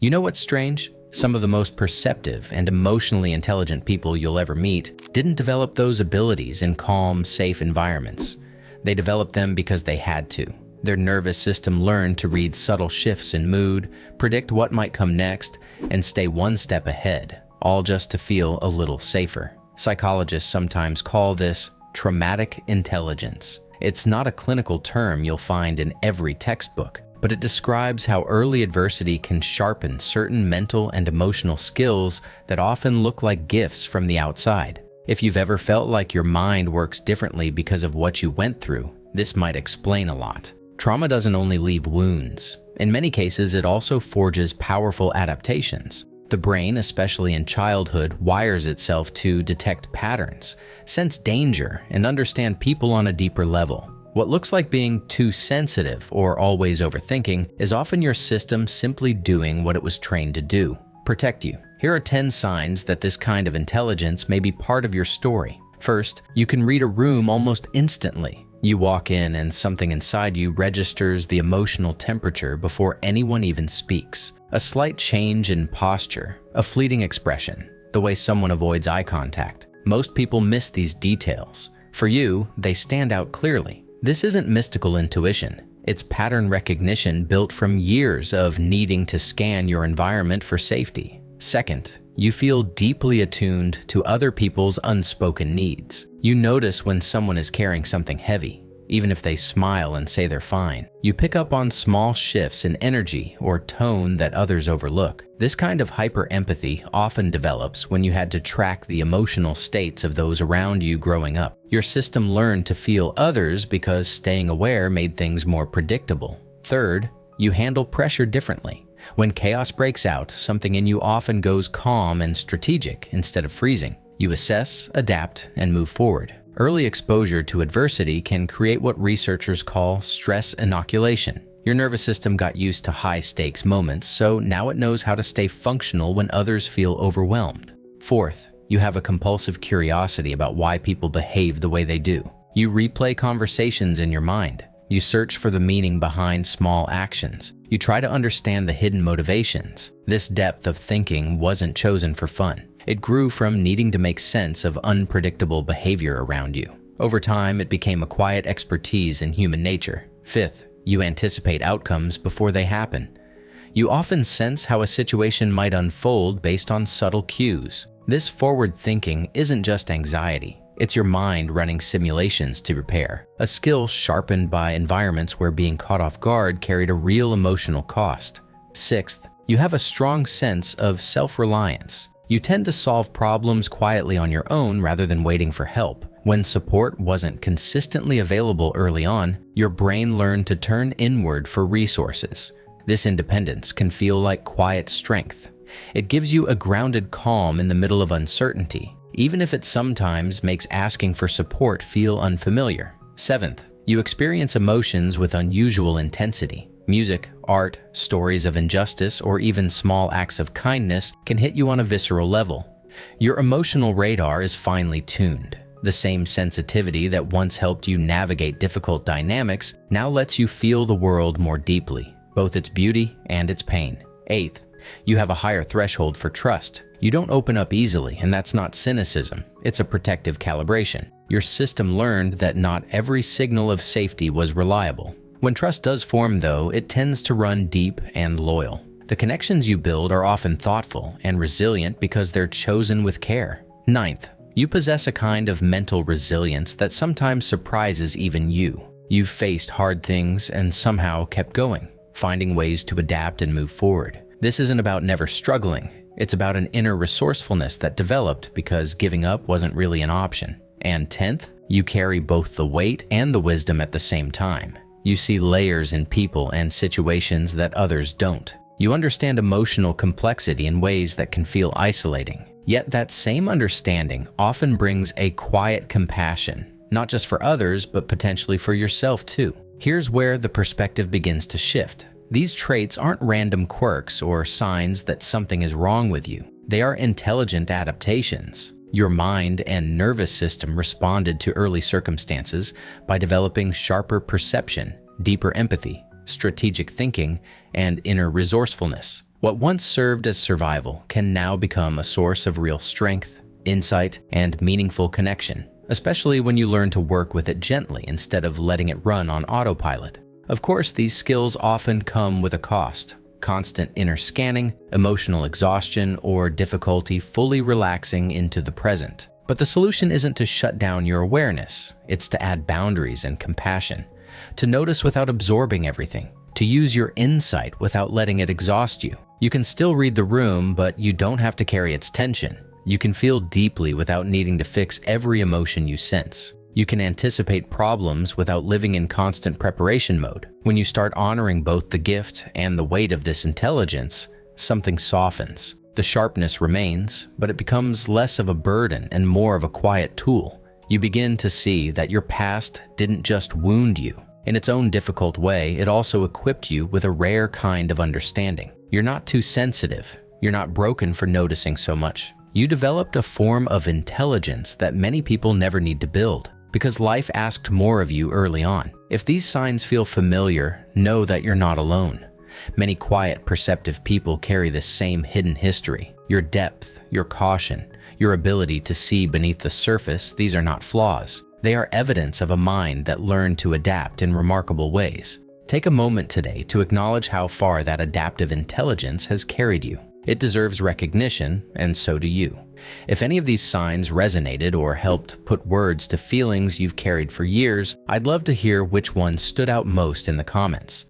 You know what's strange? Some of the most perceptive and emotionally intelligent people you'll ever meet didn't develop those abilities in calm, safe environments. They developed them because they had to. Their nervous system learned to read subtle shifts in mood, predict what might come next, and stay one step ahead, all just to feel a little safer. Psychologists sometimes call this traumatic intelligence. It's not a clinical term you'll find in every textbook, but it describes how early adversity can sharpen certain mental and emotional skills that often look like gifts from the outside. If you've ever felt like your mind works differently because of what you went through, this might explain a lot. Trauma doesn't only leave wounds. In many cases, it also forges powerful adaptations. The brain, especially in childhood, wires itself to detect patterns, sense danger, and understand people on a deeper level. What looks like being too sensitive or always overthinking is often your system simply doing what it was trained to do: protect you. Here are 10 signs that this kind of intelligence may be part of your story. First, you can read a room almost instantly. You walk in and something inside you registers the emotional temperature before anyone even speaks. A slight change in posture, a fleeting expression, the way someone avoids eye contact. Most people miss these details. For you, they stand out clearly. This isn't mystical intuition. It's pattern recognition built from years of needing to scan your environment for safety. Second, you feel deeply attuned to other people's unspoken needs. You notice when someone is carrying something heavy, even if they smile and say they're fine. You pick up on small shifts in energy or tone that others overlook. This kind of hyper-empathy often develops when you had to track the emotional states of those around you growing up. Your system learned to feel others because staying aware made things more predictable. Third, you handle pressure differently. When chaos breaks out, something in you often goes calm and strategic instead of freezing. You assess, adapt, and move forward. Early exposure to adversity can create what researchers call stress inoculation. Your nervous system got used to high-stakes moments, so now it knows how to stay functional when others feel overwhelmed. Fourth, you have a compulsive curiosity about why people behave the way they do. You replay conversations in your mind. You search for the meaning behind small actions. You try to understand the hidden motivations. This depth of thinking wasn't chosen for fun. It grew from needing to make sense of unpredictable behavior around you. Over time, it became a quiet expertise in human nature. Fifth, you anticipate outcomes before they happen. You often sense how a situation might unfold based on subtle cues. This forward thinking isn't just anxiety. It's your mind running simulations to prepare, a skill sharpened by environments where being caught off guard carried a real emotional cost. Sixth, you have a strong sense of self-reliance. You tend to solve problems quietly on your own rather than waiting for help. When support wasn't consistently available early on, your brain learned to turn inward for resources. This independence can feel like quiet strength. It gives you a grounded calm in the middle of uncertainty, even if it sometimes makes asking for support feel unfamiliar. Seventh, you experience emotions with unusual intensity. Music, art, stories of injustice, or even small acts of kindness can hit you on a visceral level. Your emotional radar is finely tuned. The same sensitivity that once helped you navigate difficult dynamics now lets you feel the world more deeply, both its beauty and its pain. Eighth, you have a higher threshold for trust. You don't open up easily, and that's not cynicism. It's a protective calibration. Your system learned that not every signal of safety was reliable. When trust does form, though, it tends to run deep and loyal. The connections you build are often thoughtful and resilient because they're chosen with care. Ninth, you possess a kind of mental resilience that sometimes surprises even you. You've faced hard things and somehow kept going, finding ways to adapt and move forward. This isn't about never struggling. It's about an inner resourcefulness that developed because giving up wasn't really an option. And 10th, you carry both the weight and the wisdom at the same time. You see layers in people and situations that others don't. You understand emotional complexity in ways that can feel isolating. Yet that same understanding often brings a quiet compassion, not just for others, but potentially for yourself too. Here's where the perspective begins to shift. These traits aren't random quirks or signs that something is wrong with you. They are intelligent adaptations. Your mind and nervous system responded to early circumstances by developing sharper perception, deeper empathy, strategic thinking, and inner resourcefulness. What once served as survival can now become a source of real strength, insight, and meaningful connection, especially when you learn to work with it gently instead of letting it run on autopilot. Of course, these skills often come with a cost: constant inner scanning, emotional exhaustion, or difficulty fully relaxing into the present. But the solution isn't to shut down your awareness, it's to add boundaries and compassion, to notice without absorbing everything, to use your insight without letting it exhaust you. You can still read the room, but you don't have to carry its tension. You can feel deeply without needing to fix every emotion you sense. You can anticipate problems without living in constant preparation mode. When you start honoring both the gift and the weight of this intelligence, something softens. The sharpness remains, but it becomes less of a burden and more of a quiet tool. You begin to see that your past didn't just wound you. In its own difficult way, it also equipped you with a rare kind of understanding. You're not too sensitive. You're not broken for noticing so much. You developed a form of intelligence that many people never need to build, because life asked more of you early on. If these signs feel familiar, know that you're not alone. Many quiet, perceptive people carry this same hidden history. Your depth, your caution, your ability to see beneath the surface, these are not flaws. They are evidence of a mind that learned to adapt in remarkable ways. Take a moment today to acknowledge how far that adaptive intelligence has carried you. It deserves recognition, and so do you. If any of these signs resonated or helped put words to feelings you've carried for years, I'd love to hear which one stood out most in the comments.